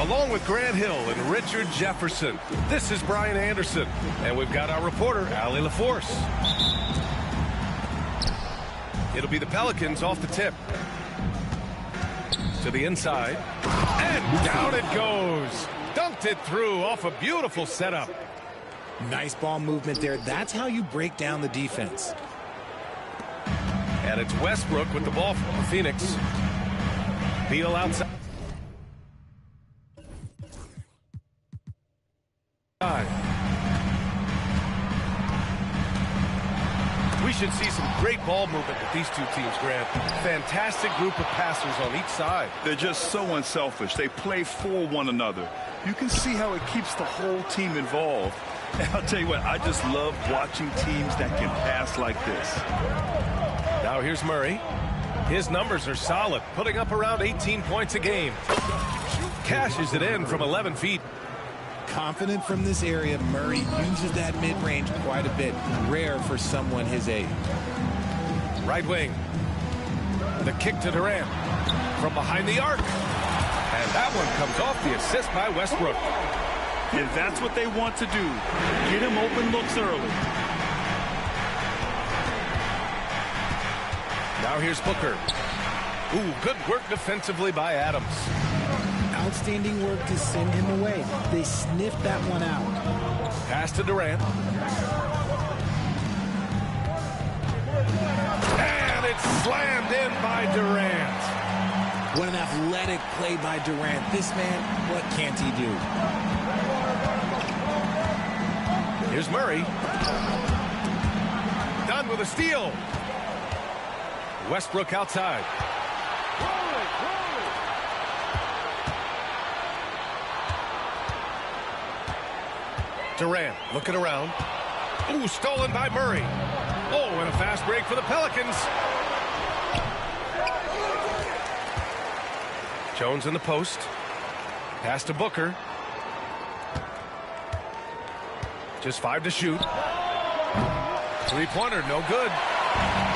Along with Grant Hill and Richard Jefferson, this is Brian Anderson. And we've got our reporter, Allie LaForce. It'll be the Pelicans off the tip. To the inside. And down it goes. Dunked it through off a beautiful setup. Nice ball movement there. That's how you break down the defense. And it's Westbrook with the ball from Phoenix. Beal outside. We should see some great ball movement with these two teams, Grant. Fantastic group of passers on each side. They're just so unselfish. They play for one another. You can see how it keeps the whole team involved. And I'll tell you what, I just love watching teams that can pass like this. Now here's Murray. His numbers are solid, putting up around 18 points a game. Cashes it in from 11 feet. Confident from this area, Murray uses that mid-range quite a bit. Rare for someone his age. Right wing. The kick to Durant. From behind the arc. And that one comes off the assist by Westbrook. And that's what they want to do. Get him open looks early. Now here's Booker. Ooh, good work defensively by Adams. Outstanding work to send him away. They sniffed that one out. Pass to Durant. And it's slammed in by Durant. What an athletic play by Durant. This man, what can't he do? Here's Murray. Done with a steal. Westbrook outside. Durant looking around. Ooh, stolen by Murray. Oh, and a fast break for the Pelicans. Jones in the post. Pass to Booker. Just 5 to shoot. Three-pointer, no good.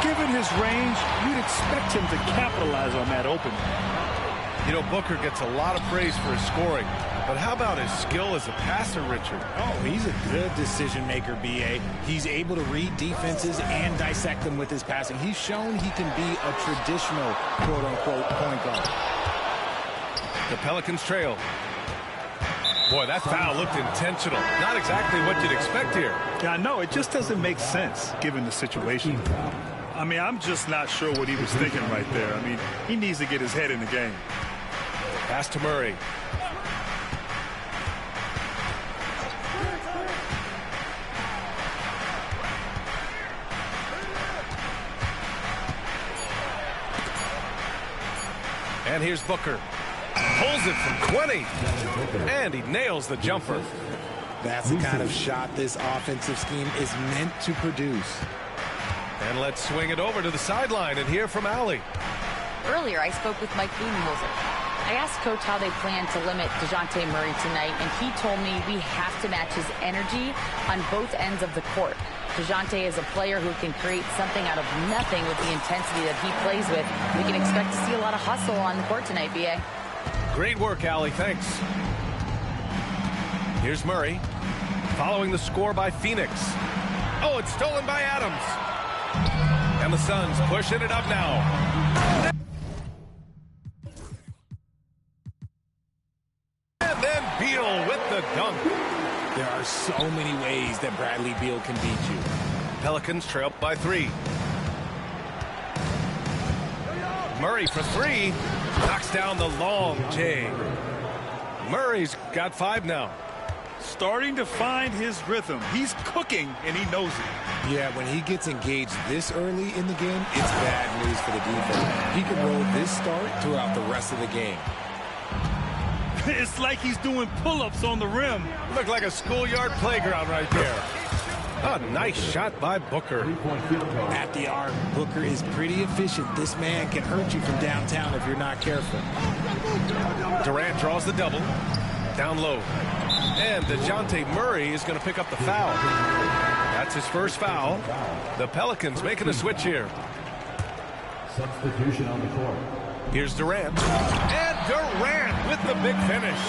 Given his range, you'd expect him to capitalize on that opening. You know, Booker gets a lot of praise for his scoring. But how about his skill as a passer, Richard? Oh, he's a good decision maker, B.A. He's able to read defenses and dissect them with his passing. He's shown he can be a traditional, quote-unquote, point guard. The Pelicans trail. Boy, that foul looked intentional. Not exactly what you'd expect here. Yeah, I know. It just doesn't make sense, given the situation. I mean, I'm just not sure what he was thinking right there. I mean, he needs to get his head in the game. Pass to Murray. And here's Booker. Pulls it from 20. And he nails the jumper. That's the kind of shot this offensive scheme is meant to produce. And let's swing it over to the sideline and hear from Allie. Earlier, I spoke with Mike Budenholzer. I asked Coach how they plan to limit DeJounte Murray tonight, and he told me we have to match his energy on both ends of the court. DeJounte is a player who can create something out of nothing with the intensity that he plays with. We can expect to see a lot of hustle on the court tonight, B.A. Great work, Allie. Thanks. Here's Murray. Following the score by Phoenix. Oh, it's stolen by Adams. And the Suns pushing it up now. And then Beal with the dunk. There are so many ways that Bradley Beal can beat you. Pelicans trail by 3. Murray for 3. Knocks down the long J. Murray's got 5 now. Starting to find his rhythm. He's cooking, and he knows it. Yeah, when he gets engaged this early in the game, it's bad news for the defense. He can roll this start throughout the rest of the game. It's like he's doing pull-ups on the rim. Look like a schoolyard playground right there. A nice shot by Booker. At the arc, Booker is pretty efficient. This man can hurt you from downtown if you're not careful. Durant draws the double. Down low. And DeJounte Murray is going to pick up the foul. That's his first foul. The Pelicans making a switch here. Substitution on the court. Here's Durant. And Durant with the big finish.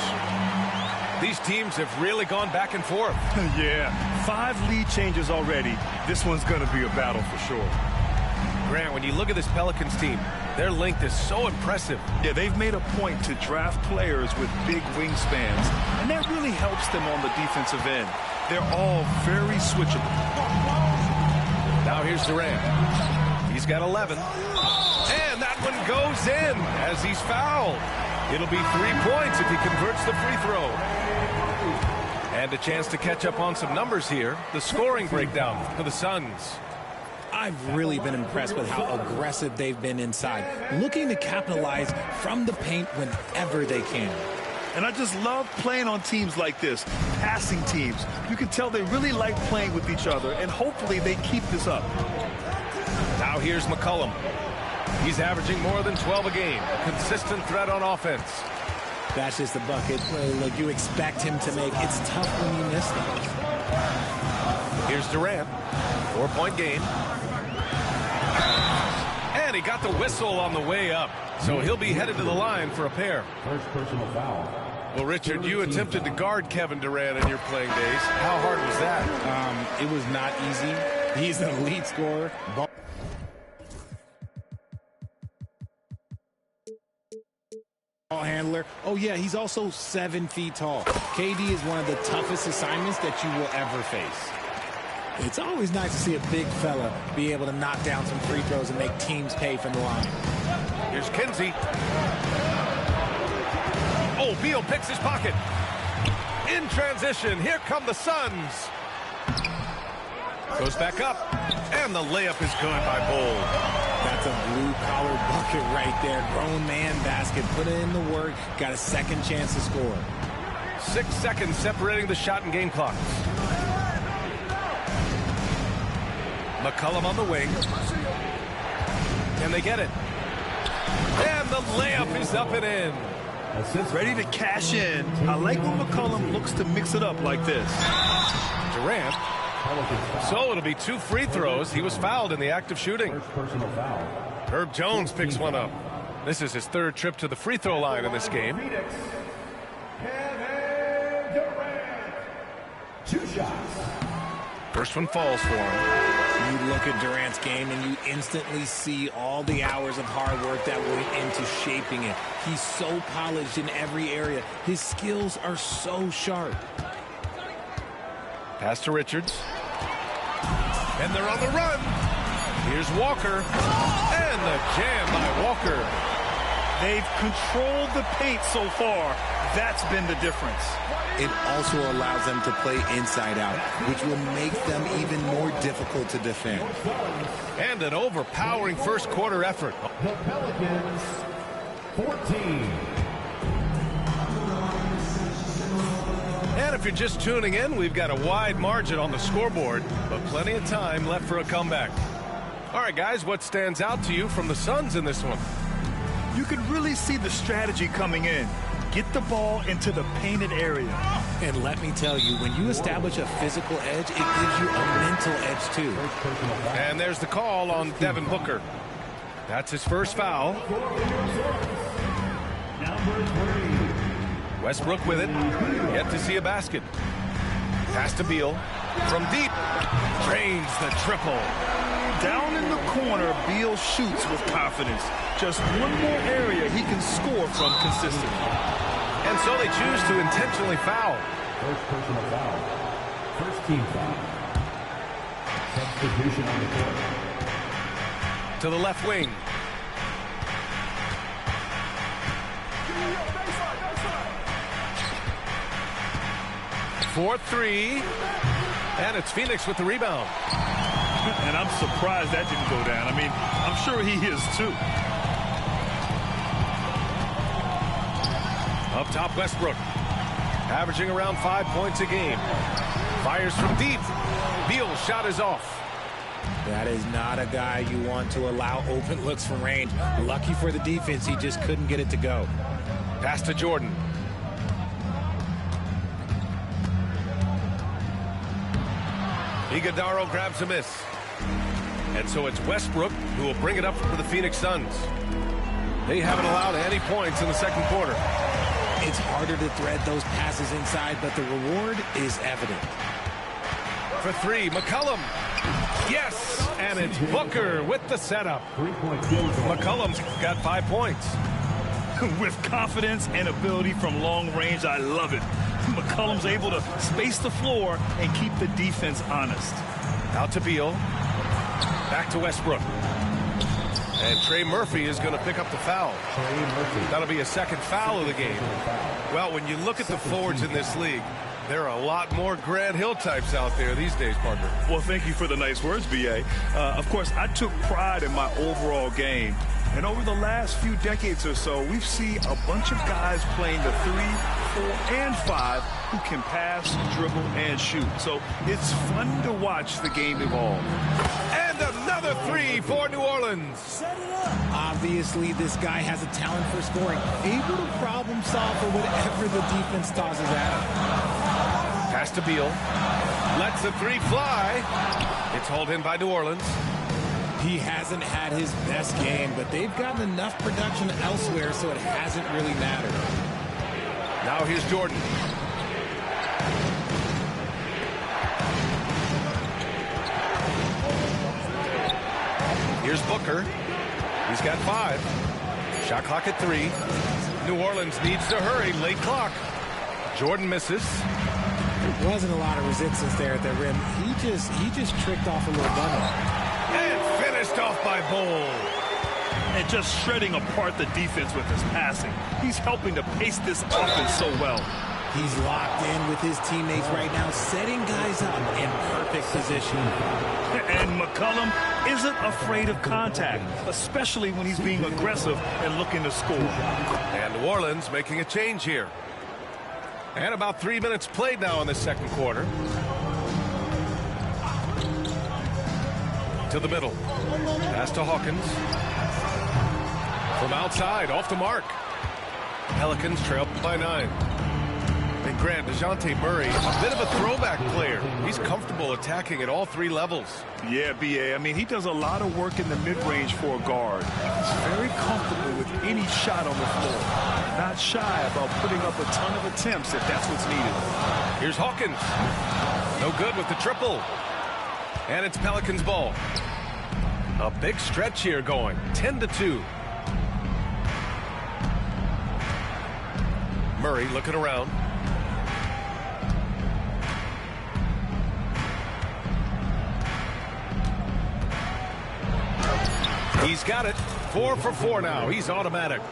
These teams have really gone back and forth. Yeah, 5 lead changes already. This one's going to be a battle for sure. Grant, when you look at this Pelicans team, their length is so impressive. Yeah, they've made a point to draft players with big wingspans, and that really helps them on the defensive end. They're all very switchable. Now here's Durant. He's got 11. And that one goes in as he's fouled. It'll be 3 points if he converts the free throw. And a chance to catch up on some numbers here. The scoring breakdown for the Suns. I've really been impressed with how aggressive they've been inside, looking to capitalize from the paint whenever they can. And I just love playing on teams like this, passing teams. You can tell they really like playing with each other, and hopefully they keep this up. Now here's McCollum. He's averaging more than 12 a game, a consistent threat on offense. That's just the bucket like you expect him to make. It's tough when you miss them. Here's Durant, 4-point game. And he got the whistle on the way up, so he'll be headed to the line for a pair. First personal foul. Well, Richard, you attempted to guard Kevin Durant in your playing days. How hard was that? It was not easy. He's the lead scorer. Ball handler. Oh, yeah, he's also 7 feet tall. KD is one of the toughest assignments that you will ever face. It's always nice to see a big fella be able to knock down some free throws and make teams pay from the line. Here's Kinsey. Oh, Beal picks his pocket. In transition, here come the Suns. Goes back up, and the layup is good by Bold. That's a blue-collar bucket right there. Grown man basket. Put in the work. Got a second chance to score. 6 seconds separating the shot and game clocks. McCollum on the wing. Can they get it? And the layup is up and in. Ready to cash in. I like when McCollum looks to mix it up like this. Durant. So it'll be 2 free throws. He was fouled in the act of shooting. First personal foul. Herb Jones picks one up. This is his 3rd trip to the free throw line in this game. Phoenix. Kevin Durant. 2 shots. First one falls for him. You look at Durant's game and you instantly see all the hours of hard work that went into shaping it. He's so polished in every area. His skills are so sharp. Pass to Richards. And they're on the run. Here's Walker. And the jam by Walker. They've controlled the paint so far. That's been the difference. It also allows them to play inside out, which will make them even more difficult to defend. And an overpowering first quarter effort. The Pelicans, 14. And if you're just tuning in, we've got a wide margin on the scoreboard, but plenty of time left for a comeback. All right, guys, what stands out to you from the Suns in this one? You could really see the strategy coming in. Get the ball into the painted area. And let me tell you, when you establish a physical edge, it gives you a mental edge too. And there's the call on Devin Booker. That's his first foul. Westbrook with it. Yet to see a basket. Pass to Beal. From deep. Drains the triple. Down in the corner, Beal shoots with confidence. Just one more area he can score from consistently. And so they choose to intentionally foul. First personal foul. First team foul. Substitution on the court. To the left wing. For 3. And it's Phoenix with the rebound. And I'm surprised that didn't go down. I mean, I'm sure he is too. Up top, Westbrook. Averaging around 5 points a game. Fires from deep. Beal's shot is off. That is not a guy you want to allow open looks from range. Lucky for the defense, he just couldn't get it to go. Pass to Jordan. Iguodala grabs a miss. And so it's Westbrook who will bring it up for the Phoenix Suns. They haven't allowed any points in the second quarter. It's harder to thread those passes inside, but the reward is evident. For three, McCollum. Yes, and it's Booker with the setup. McCollum's got 5 points. With confidence and ability from long range, I love it. McCollum's able to space the floor and keep the defense honest. Out to Beal. Back to Westbrook. And Trey Murphy is going to pick up the foul. That'll be a second foul of the game. Well, when you look at the forwards in this league, there are a lot more Grant Hill types out there these days, partner. Well, thank you for the nice words, B.A. Of course, I took pride in my overall game. And over the last few decades or so, we've seen a bunch of guys playing the 3, 4, and 5 who can pass, dribble, and shoot. So it's fun to watch the game evolve. And another three for New Orleans. Obviously, this guy has a talent for scoring, able to problem solve for whatever the defense tosses at him. Pass to Beal. Lets the three fly. It's hauled in by New Orleans. He hasn't had his best game, but they've gotten enough production elsewhere, so it hasn't really mattered. Now here's Jordan. Here's Booker. He's got 5. Shot clock at 3. New Orleans needs to hurry. Late clock. Jordan misses. There wasn't a lot of resistance there at the rim. He just tricked off a little bundle. And finished off by Bol. And just shredding apart the defense with his passing. He's helping to pace this offense so well. He's locked in with his teammates right now, setting guys up in perfect position. And McCollum isn't afraid of contact, especially when he's being aggressive and looking to score. And New Orleans making a change here. And about 3 minutes played now in the second quarter. To the middle. Pass to Hawkins. From outside, off the mark. Pelicans trail by 9. And Grant, DeJounte Murray, a bit of a throwback player. He's comfortable attacking at all 3 levels. Yeah, B.A. I mean, he does a lot of work in the mid-range for a guard. He's very comfortable with any shot on the floor. Not shy about putting up a ton of attempts if that's what's needed. Here's Hawkins. No good with the triple. And it's Pelicans ball. A big stretch here going. 10-2. Murray looking around. He's got it. 4 for 4 now. He's automatic.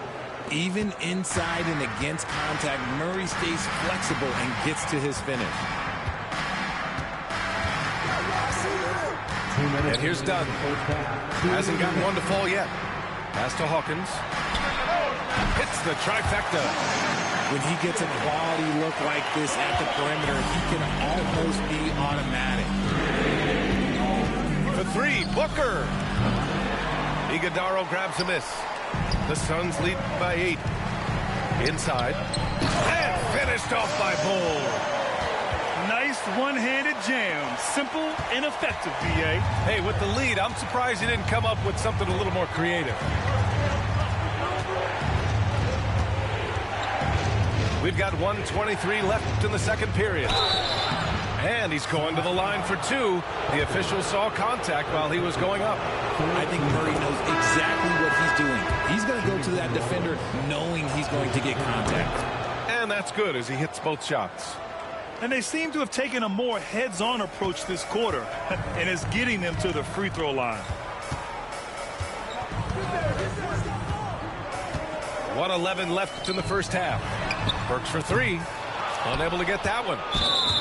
Even inside and against contact, Murray stays flexible and gets to his finish. And here's Dunn. Hasn't gotten one to fall yet. Pass to Hawkins. Hits the trifecta. When he gets a quality look like this at the perimeter, he can almost be automatic. For 3, Booker. Iguodala grabs a miss. The Suns lead by 8. Inside. And finished off by Bol. Nice one-handed jam. Simple and effective, B.A. Hey, with the lead, I'm surprised he didn't come up with something a little more creative. We've got 1:23 left in the second period. And he's going to the line for 2. The official saw contact while he was going up. I think Murray knows exactly what he's doing. He's going to go to that defender knowing he's going to get contact. And that's good as he hits both shots. And they seem to have taken a more heads-on approach this quarter, and it's getting them to the free throw line. 1:11 left in the first half. Burks for 3. Unable to get that one.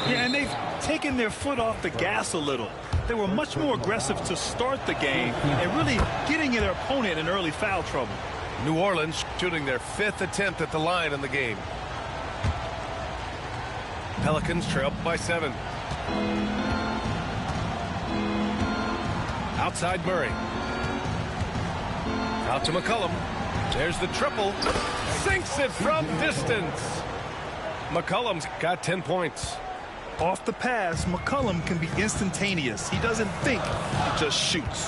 Yeah, and they've taken their foot off the gas a little. They were much more aggressive to start the game and really getting their opponent in early foul trouble. New Orleans shooting their 5th attempt at the line in the game. Pelicans trail by 7. Outside Murray. Out to McCollum. There's the triple. Sinks it from distance. McCollum's got 10 points. Off the pass, McCollum can be instantaneous. He doesn't think, he just shoots.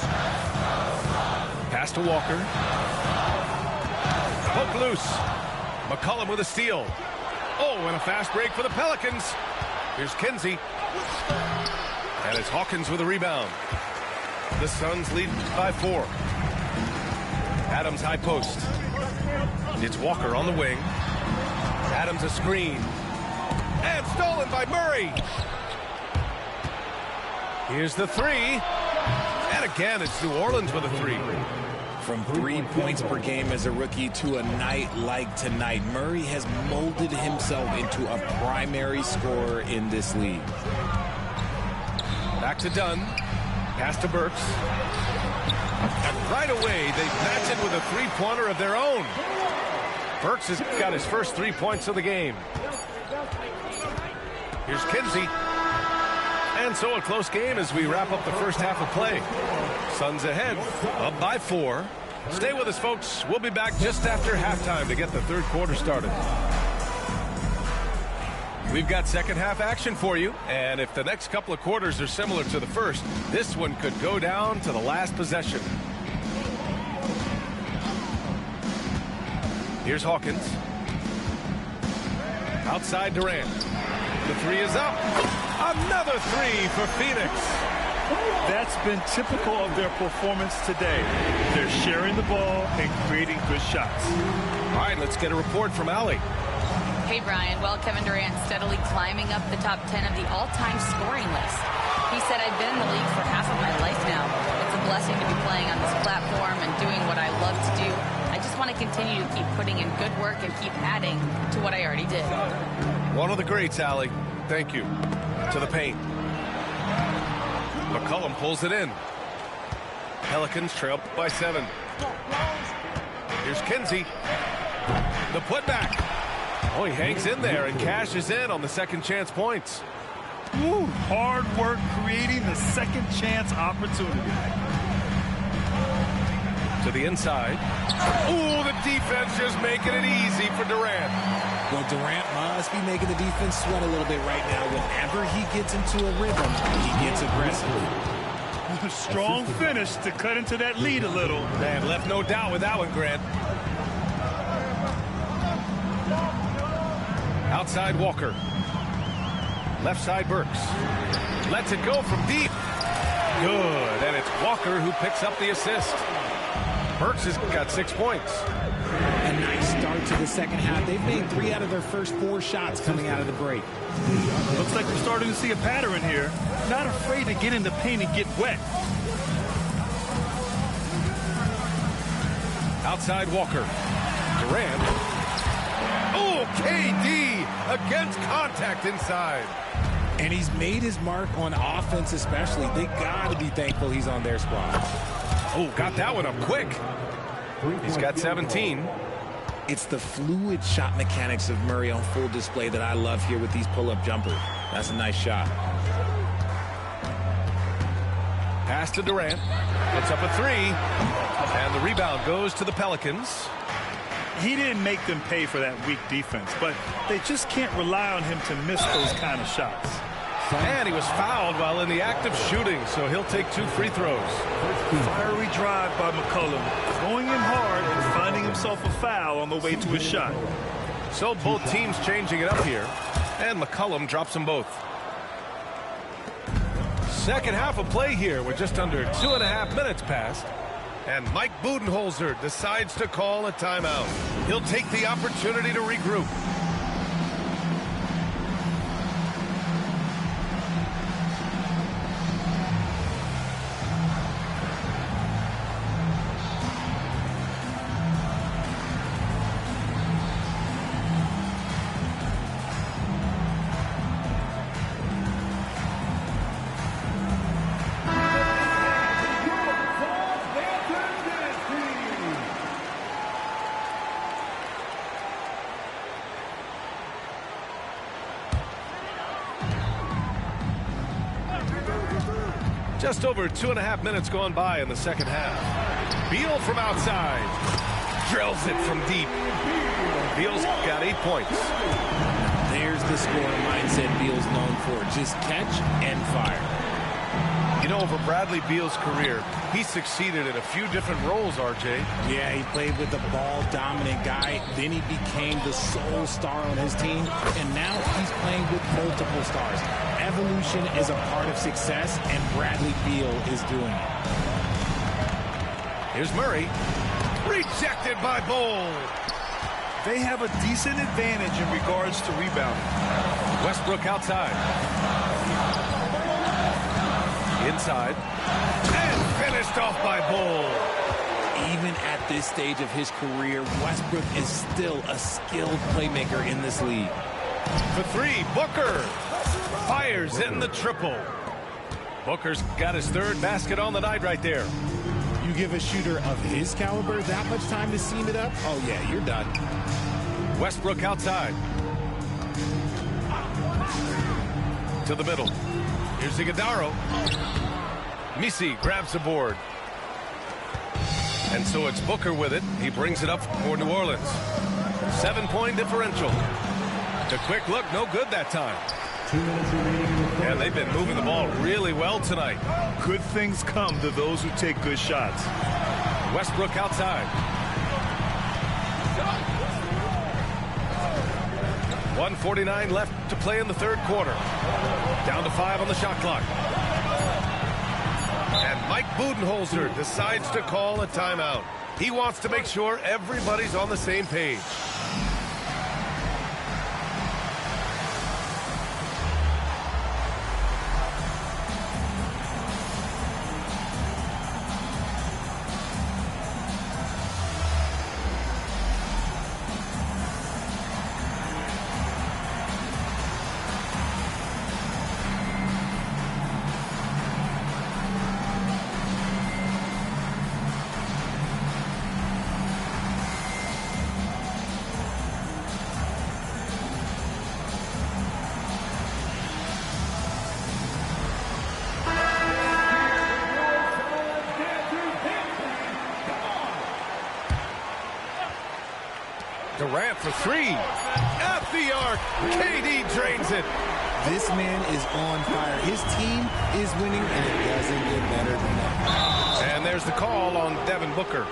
Pass to Walker. Poke loose. McCollum with a steal. Oh, and a fast break for the Pelicans. Here's Kinsey. And it's Hawkins with a rebound. The Suns lead by 4. Adams high post. It's Walker on the wing. Adams a screen. And stolen by Murray. Here's the 3. And again, it's New Orleans with a 3. From 3 points per game as a rookie to a night like tonight, Murray has molded himself into a primary scorer in this league. Back to Dunn. Pass to Burks. And right away, they match it with a three-pointer of their own. Burks has got his first 3 points of the game. Here's Kinsey. And so a close game as we wrap up the first half of play. Suns ahead, up by 4. Stay with us, folks. We'll be back just after halftime to get the third quarter started. We've got second half action for you, and if the next couple of quarters are similar to the first, this one could go down to the last possession. Here's Hawkins. Outside Durant. The 3 is up. Another 3 for Phoenix. That's been typical of their performance today. They're sharing the ball and creating good shots. All right, let's get a report from Allie. Hey, Brian. Well, Kevin Durant steadily climbing up the top 10 of the all-time scoring list. He said, I've been in the league for half of my life now. It's a blessing to be playing on this platform and doing what I love to do. I just want to continue to keep putting in good work and keep adding to what I already did. One of the greats, Allie. Thank you. To the paint. McCollum pulls it in. Pelicans trail by 7. Here's Kinsey. The putback. Oh, he hangs in there and cashes in on the second chance points. Woo, hard work creating the second chance opportunity. To the inside. Ooh, the defense just making it easy for Durant. Well, Durant must be making the defense sweat a little bit right now. Whenever he gets into a rhythm, he gets aggressive. Strong finish to cut into that lead a little. Man, left no doubt with that one, Grant. Outside Walker. Left side Burks. Lets it go from deep. Good, and it's Walker who picks up the assist. Burks has got 6 points. A nice start to the second half. They've made 3 out of their first 4 shots coming out of the break. Looks like we're starting to see a pattern here. Not afraid to get in the paint and get wet. Outside Walker. Durant. Oh, KD against contact inside. And he's made his mark on offense especially. They got to be thankful he's on their squad. Oh, got that one up quick. He's got 17. It's the fluid shot mechanics of Murray on full display that I love here with these pull-up jumpers. That's a nice shot. Pass to Durant. It's up a 3. And the rebound goes to the Pelicans. He didn't make them pay for that weak defense, but they just can't rely on him to miss those kind of shots. And he was fouled while in the act of shooting, so he'll take 2 free throws. Fiery drive by McCollum, going in hard and finding himself a foul on the way to his shot. So both teams changing it up here, and McCollum drops them both. Second half of play here with just under 2.5 minutes passed. And Mike Budenholzer decides to call a timeout. He'll take the opportunity to regroup. Just over 2.5 minutes gone by in the second half. Beal from outside. Drills it from deep. Beal's got 8 points. There's the scoring mindset Beal's known for. Just catch and fire. You know, over Bradley Beal's career, he succeeded in a few different roles, RJ. Yeah, he played with the ball-dominant guy. Then he became the sole star on his team. And now he's playing with multiple stars. Evolution is a part of success, and Bradley Beal is doing it. Here's Murray. Rejected by Bol. They have a decent advantage in regards to rebounding. Westbrook outside. Inside. And finished off by Bol. Even at this stage of his career, Westbrook is still a skilled playmaker in this league. For three, Booker fires in the triple. Booker's got his third basket on the night right there. You give a shooter of his caliber that much time to seam it up? Oh, yeah, you're done. Westbrook outside. To the middle. Here's Iguodala. Misi grabs the board. And so it's Booker with it. He brings it up for New Orleans. 7-point differential. The quick look, no good that time. 2 minutes remaining. And they've been moving the ball really well tonight. Good things come to those who take good shots. Westbrook outside. 1:49 left to play in the third quarter. Down to 5 on the shot clock. And Mike Budenholzer decides to call a timeout. He wants to make sure everybody's on the same page. Durant for three. At the arc. KD drains it. This man is on fire. His team is winning, and it doesn't get better than that. And there's the call on Devin Booker.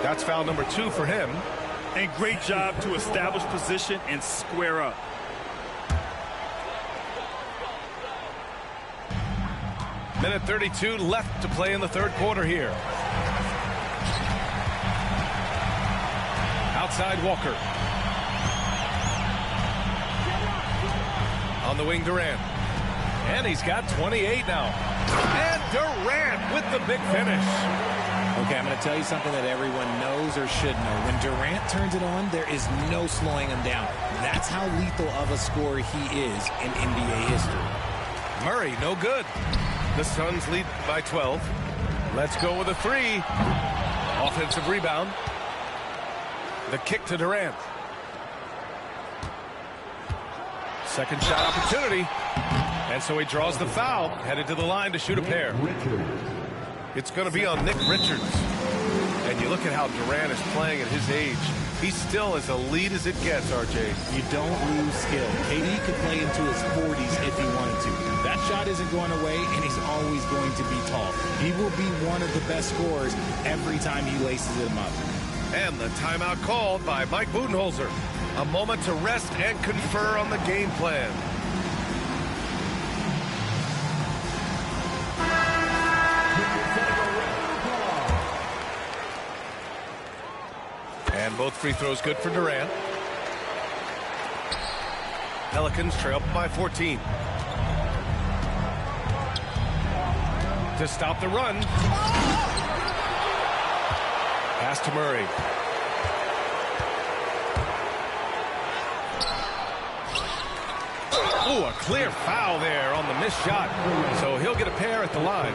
That's foul number 2 for him. And great job to establish position and square up. Minute 32 left to play in the third quarter here. Outside Walker. On the wing, Durant. And he's got 28 now. And Durant with the big finish. Okay, I'm going to tell you something that everyone knows or should know. When Durant turns it on, there is no slowing him down. That's how lethal of a scorer he is in NBA history. Murray, no good. The Suns lead by 12. Let's go with a 3. Offensive rebound. The kick to Durant. Second shot opportunity. And so he draws the foul. Headed to the line to shoot a pair. It's going to be on Nick Richards. And you look at how Durant is playing at his age. He's still as elite as it gets, RJ. You don't lose skill. KD could play into his 40s if he wanted to. That shot isn't going away, and he's always going to be tall. He will be one of the best scorers every time he laces him up. And the timeout called by Mike Budenholzer. A moment to rest and confer on the game plan. And both free throws good for Durant. Pelicans trail by 14. To stop the run. Pass to Murray. Ooh, a clear foul there on the missed shot. So he'll get a pair at the line.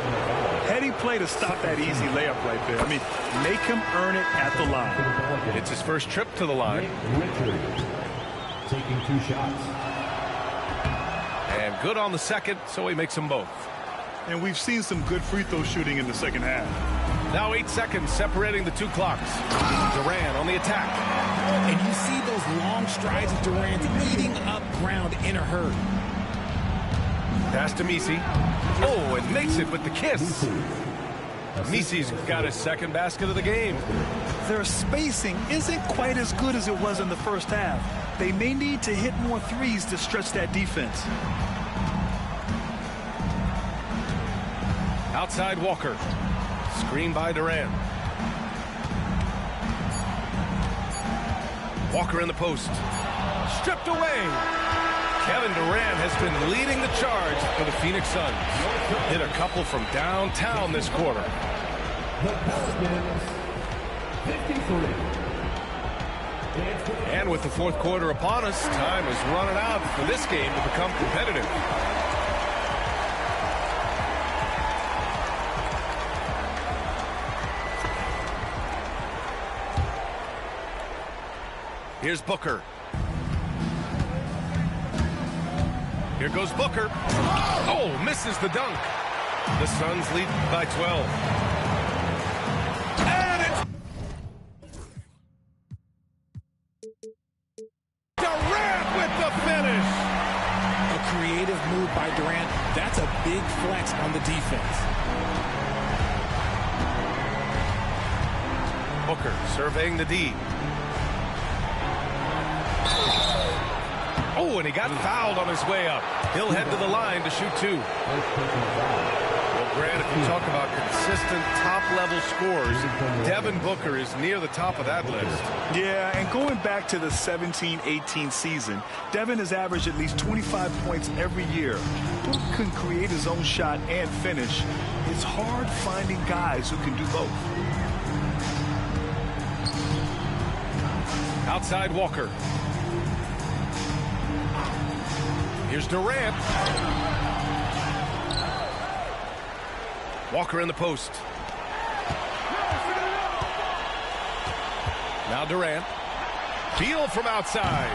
Heady play to stop that easy layup right there. I mean, make him earn it at the line. It's his first trip to the line. Richards taking 2 shots. And good on the second, so he makes them both. And we've seen some good free throw shooting in the second half. Now 8 seconds separating the 2 clocks. Durant on the attack. And you see those long strides of Durant eating up ground in a hurry. Pass to Misi. Oh, and makes it with the kiss. Misi's got his second basket of the game. Their spacing isn't quite as good as it was in the first half. They may need to hit more threes to stretch that defense. Outside Walker. Screen by Durant. Walker in the post. Stripped away. Kevin Durant has been leading the charge for the Phoenix Suns. Hit a couple from downtown this quarter. And with the fourth quarter upon us, time is running out for this game to become competitive. Here's Booker. Here goes Booker. Oh, misses the dunk. The Suns lead by 12. And it's Durant with the finish. A creative move by Durant. That's a big flex on the defense. Booker surveying the D. Oh, and he got fouled on his way up. He'll head to the line to shoot two. Well, Grant, if you talk about consistent top-level scores, Devin Booker is near the top of that list. Yeah, and going back to the 17-18 season, Devin has averaged at least 25 points every year. Book can create his own shot and finish. It's hard finding guys who can do both. Outside Walker. Here's Durant. Walker in the post. Now Durant. Beal from outside.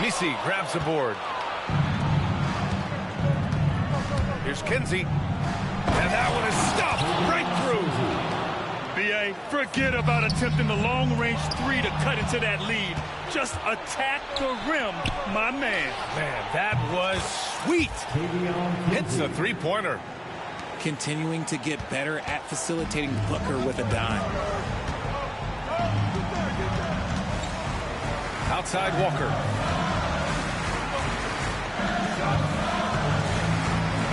Misi grabs the board. Here's Kinsey. And that one is stopped right through. B.A., forget about attempting the long-range three to cut into that lead. Just attack the rim, my man. Man, that was sweet. Hits a three-pointer. Continuing to get better at facilitating Booker with a dime. Outside Walker.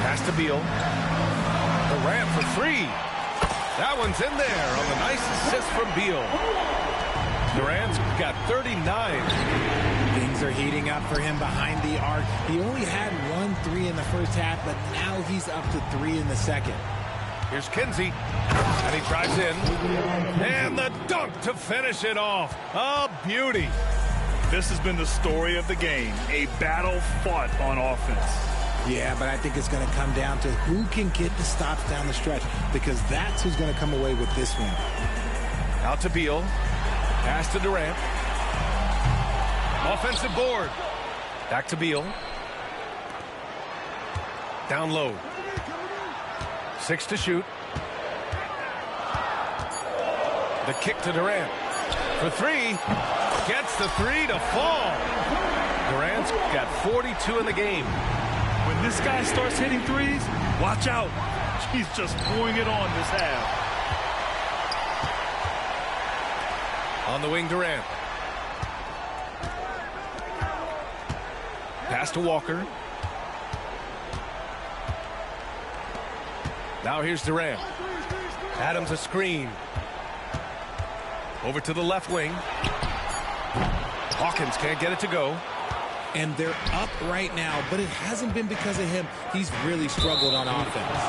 Pass to Beal. Durant for three. That one's in there on the nice assist from Beal. Durant's got 39. Things are heating up for him behind the arc. He only had 1-3 in the first half, but now he's up to 3 in the second. Here's Kinsey. And he drives in. And the dunk to finish it off. A beauty. This has been the story of the game. A battle fought on offense. Yeah, but I think it's going to come down to who can get the stops down the stretch, because that's who's going to come away with this one. Out to Beal. Pass to Durant. Offensive board. Back to Beal. Down low. 6 to shoot. The kick to Durant. For three. Gets the three to fall. Durant's got 42 in the game. When this guy starts hitting threes, watch out. He's just pouring it on this half. On the wing, Durant. Pass to Walker. Now here's Durant. Adams a screen. Over to the left wing. Hawkins can't get it to go. And they're up right now, but it hasn't been because of him. He's really struggled on offense.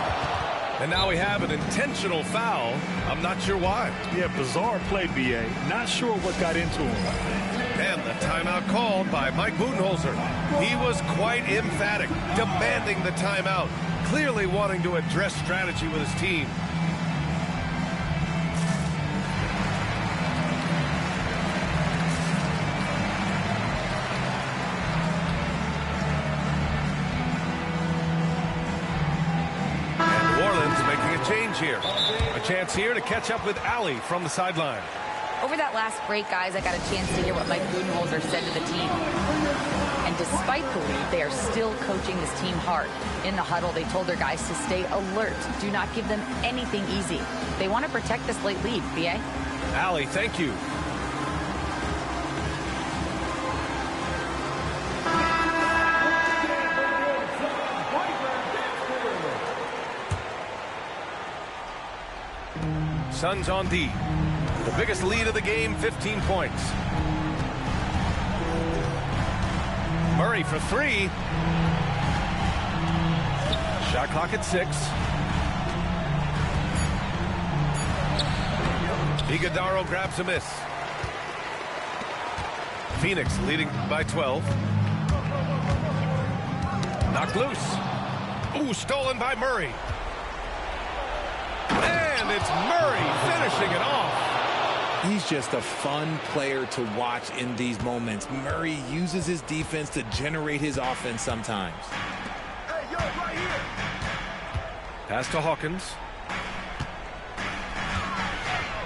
And now we have an intentional foul. I'm not sure why. Yeah, bizarre play, B.A. Not sure what got into him. And the timeout called by Mike Budenholzer. He was quite emphatic, demanding the timeout, clearly wanting to address strategy with his team. Change here. A chance here to catch up with Allie from the sideline. Over that last break, guys, I got a chance to hear what Mike Budenholzer said to the team. And despite the lead, they are still coaching this team hard. In the huddle, they told their guys to stay alert. Do not give them anything easy. They want to protect this late lead, B.A. Allie, thank you. Suns on D. The biggest lead of the game, 15 points. Murray for three. Shot clock at 6. Iguodaro grabs a miss. Phoenix leading by 12. Knocked loose. Ooh, stolen by Murray. And it's Murray finishing it off. He's just a fun player to watch in these moments. Murray uses his defense to generate his offense sometimes. Hey, yo, right here. Pass to Hawkins.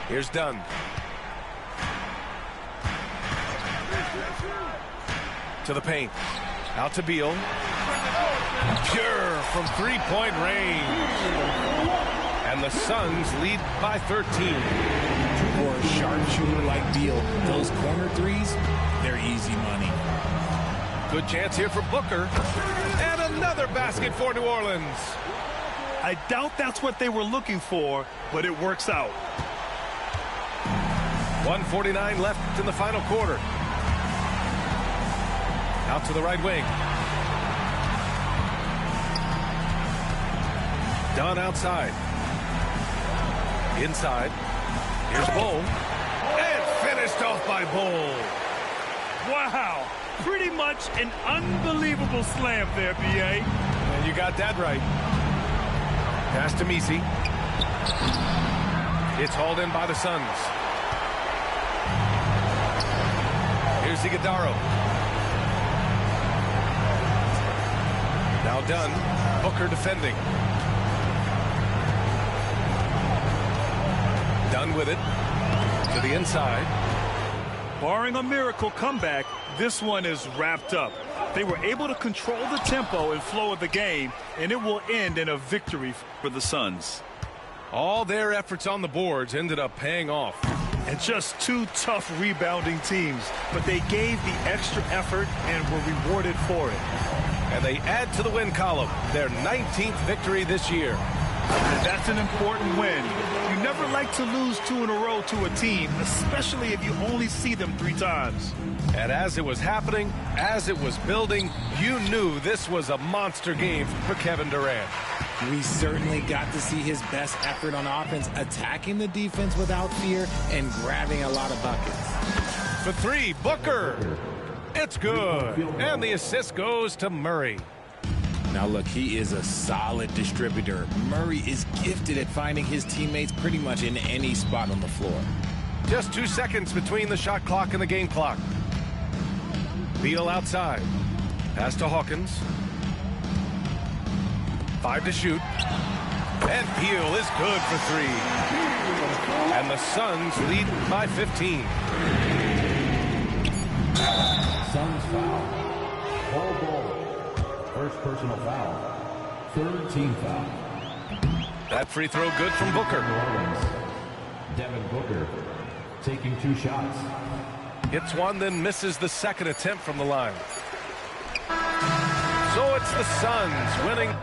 Here's Dunn. To the paint. Out to Beal. Pure from three-point range. And the Suns lead by 13. For a sharpshooter like Beal, those corner threes, they're easy money. Good chance here for Booker. And another basket for New Orleans. I doubt that's what they were looking for, but it works out. 1:49 left in the final quarter. Out to the right wing. Dunn outside. Inside. Here's Bull. And finished off by Bull. Wow. Pretty much an unbelievable slam there, B.A. And you got that right. Pass to Messi. It's hauled in by the Suns. Here's Iguodaro. Now Dunn. Booker defending. Dunn with it. To the inside. Barring a miracle comeback, this one is wrapped up. They were able to control the tempo and flow of the game, and it will end in a victory for the Suns. All their efforts on the boards ended up paying off. And just two tough rebounding teams, but they gave the extra effort and were rewarded for it. And they add to the win column, their 19th victory this year. And that's an important win. You never like to lose 2 in a row to a team, especially if you only see them 3 times. And as it was happening, as it was building, you knew this was a monster game for Kevin Durant. We certainly got to see his best effort on offense, attacking the defense without fear and grabbing a lot of buckets. For 3, Booker. It's good. And the assist goes to Murray. Now look, he is a solid distributor. Murray is gifted at finding his teammates pretty much in any spot on the floor. Just 2 seconds between the shot clock and the game clock. Beal outside. Pass to Hawkins. 5 to shoot. And Beal is good for 3. And the Suns lead by 15. Suns foul. Paul Ball. First personal foul. Third team foul. That free throw good from Booker. Devin Booker taking 2 shots. Hits one, then misses the second attempt from the line. So it's the Suns winning